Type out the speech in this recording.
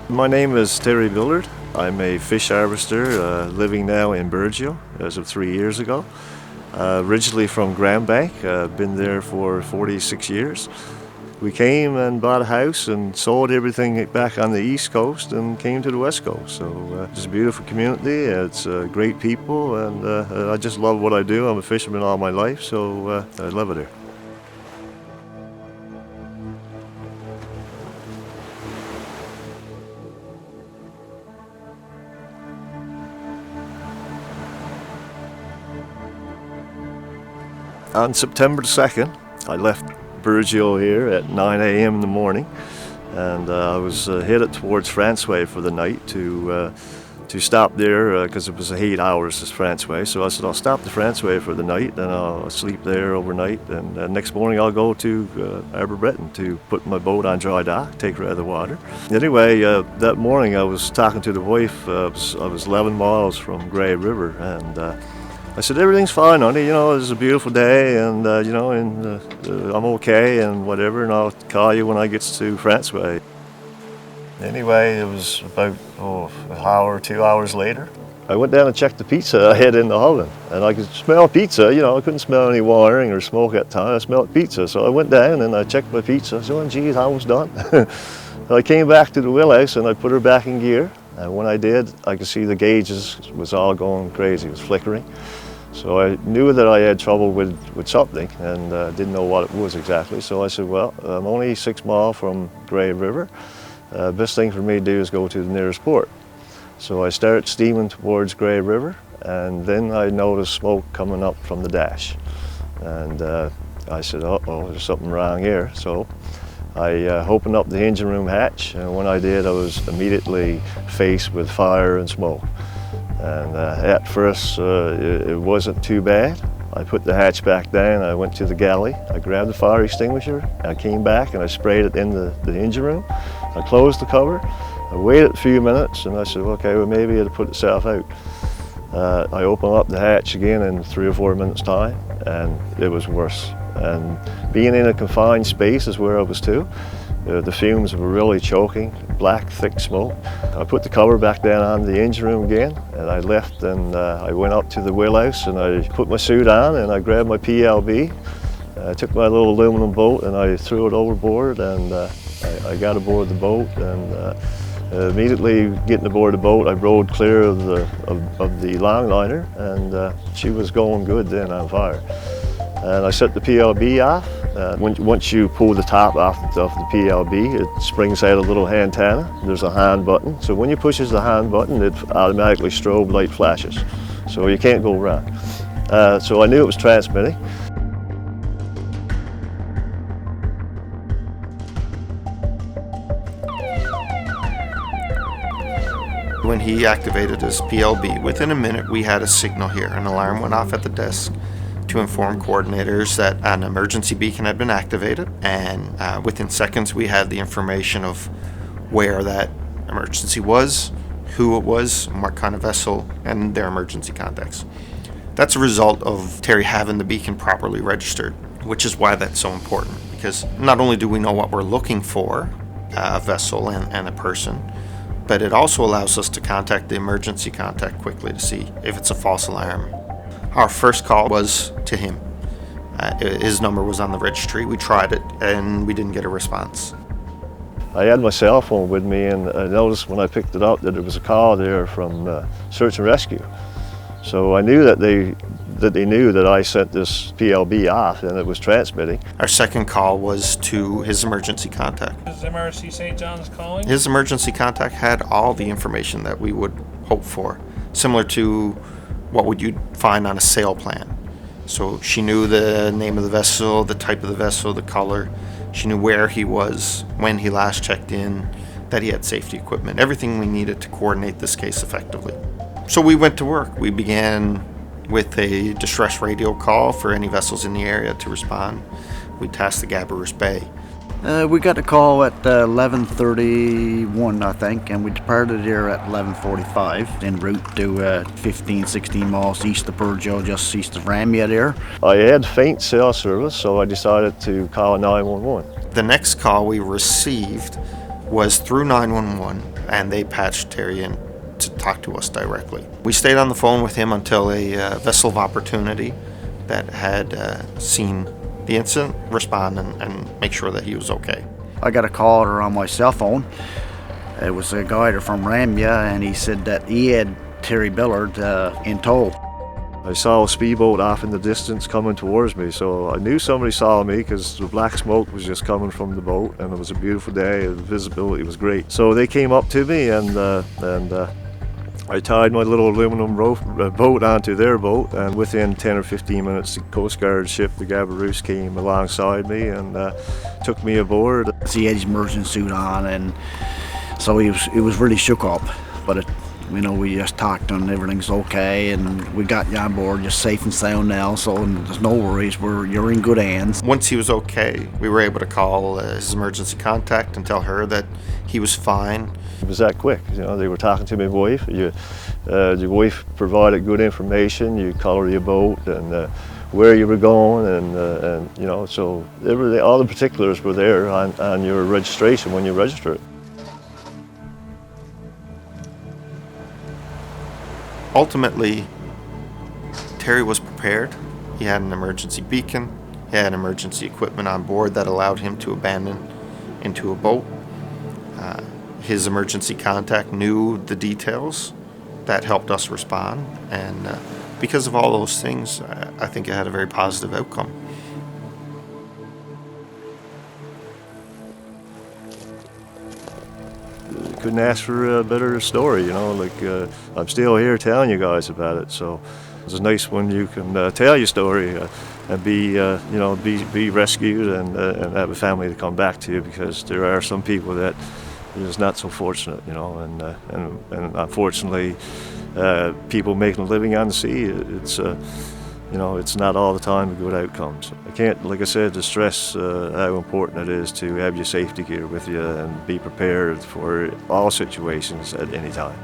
My name is Terry Billard. I'm a fish harvester living now in Burgeo as of 3 years ago. Originally from Grand Bank, been there for 46 years. We came and bought a house and sold everything back on the East Coast and came to the West Coast. So it's a beautiful community, it's great people, and I just love what I do. I'm a fisherman all my life, so I love it here. On September 2nd, I left Burgeo here at 9 a.m. in the morning, and I was headed towards Franceway for the night to stop there because it was 8 hours to Franceway. So I said I'll stop the Franceway for the night and I'll sleep there overnight, and next morning I'll go to Arbor Breton to put my boat on dry dock, take her out of the water. Anyway, that morning I was talking to the wife. I was 11 miles from Grey River, and I said, everything's fine, honey, you know, it's a beautiful day, and, you know, and I'm okay, and whatever, and I'll call you when I get to Franceway. Anyway, it was about an hour, 2 hours later. I went down and checked the pizza I had in the oven, and I could smell pizza, you know, I couldn't smell any wiring or smoke at the time, I smelled pizza. So I went down and I checked my pizza, I said, oh, geez, almost done. So I came back to the wheelhouse and I put her back in gear, and when I did, I could see the gauges was all going crazy, it was flickering. So I knew that I had trouble with something, and didn't know what it was exactly. So I said, well, I'm only 6 miles from Grey River. Best thing for me to do is go to the nearest port. So I started steaming towards Grey River, and then I noticed smoke coming up from the dash. And I said, uh-oh, there's something wrong here. So I opened up the engine room hatch, and when I did, I was immediately faced with fire and smoke. And at first, it wasn't too bad. I put the hatch back down, I went to the galley, I grabbed the fire extinguisher, I came back and I sprayed it in the engine room. I closed the cover, I waited a few minutes, and I said, okay, well maybe it'll put itself out. I opened up the hatch again in 3 or 4 minutes time, and it was worse. And being in a confined space is where I was too. The fumes were really choking, black, thick smoke. I put the cover back down on the engine room again, and I left, and I went up to the wheelhouse and I put my suit on and I grabbed my PLB. I took my little aluminum boat and I threw it overboard, and I got aboard the boat, and immediately getting aboard the boat, I rode clear of the longliner, and she was going good then on fire. And I set the PLB off. Once you pull the top off the PLB, it springs out a little antenna. There's a hand button. So when you push the hand button, it automatically strobe light flashes. So you can't go wrong. So I knew it was transmitting. When he activated his PLB, within a minute we had a signal here. An alarm went off at the desk to inform coordinators that an emergency beacon had been activated, and within seconds we had the information of where that emergency was, who it was, and what kind of vessel, and their emergency contacts. That's a result of Terry having the beacon properly registered, which is why that's so important, because not only do we know what we're looking for, a vessel and a person, but it also allows us to contact the emergency contact quickly to see if it's a false alarm. Our first call was to him. His number was on the registry. We tried it and we didn't get a response. I had my cell phone with me, and I noticed when I picked it up that there was a call there from Search and Rescue. So I knew that they knew that I sent this PLB off and it was transmitting. Our second call was to his emergency contact. Is MRC St. John's calling? His emergency contact had all the information that we would hope for, similar to what would you find on a sail plan. So she knew the name of the vessel, the type of the vessel, the color. She knew where he was, when he last checked in, that he had safety equipment, everything we needed to coordinate this case effectively. So we went to work. We began with a distress radio call for any vessels in the area to respond. We tasked the Gabarus Bay. We got a call at 11:31, I think, and we departed here at 11:45 en route to 15, 16 miles east of Burgeo, just east of Ramia there. I had faint cell service, so I decided to call 911. The next call we received was through 911. and they patched Terry in to talk to us directly. We stayed on the phone with him until a vessel of opportunity that had seen the incident respond and make sure that he was okay. I got a call on my cell phone. It was a guy from Ramya, and he said that he had Terry Billard in tow. I saw a speedboat off in the distance coming towards me, so I knew somebody saw me because the black smoke was just coming from the boat, and it was a beautiful day. The visibility was great. So they came up to me, and I tied my little aluminum rope boat onto their boat, and within 10 or 15 minutes, the Coast Guard ship, the Gabaroos, came alongside me and took me aboard. He had his immersion suit on, and so he was really shook up, but we just talked and everything's okay, and we got you on board just safe and sound now, so there's no worries. You're in good hands. Once he was okay, we were able to call his emergency contact and tell her that he was fine. It was that quick. They were talking to my wife. Your wife provided good information. You color your boat and where you were going, and so all the particulars were there on your registration when you register it. Ultimately, Terry was prepared. He had an emergency beacon. He had emergency equipment on board that allowed him to abandon into a boat. His emergency contact knew the details that helped us respond, and because of all those things, I think it had a very positive outcome. Couldn't ask for a better story, I'm still here telling you guys about it, so it's nice when you can tell your story and be rescued and have a family to come back to you, because there are some people that are just not so fortunate, and unfortunately people making a living on the sea, it's not all the time a good outcome. So I can't, like I said, stress how important it is to have your safety gear with you and be prepared for all situations at any time.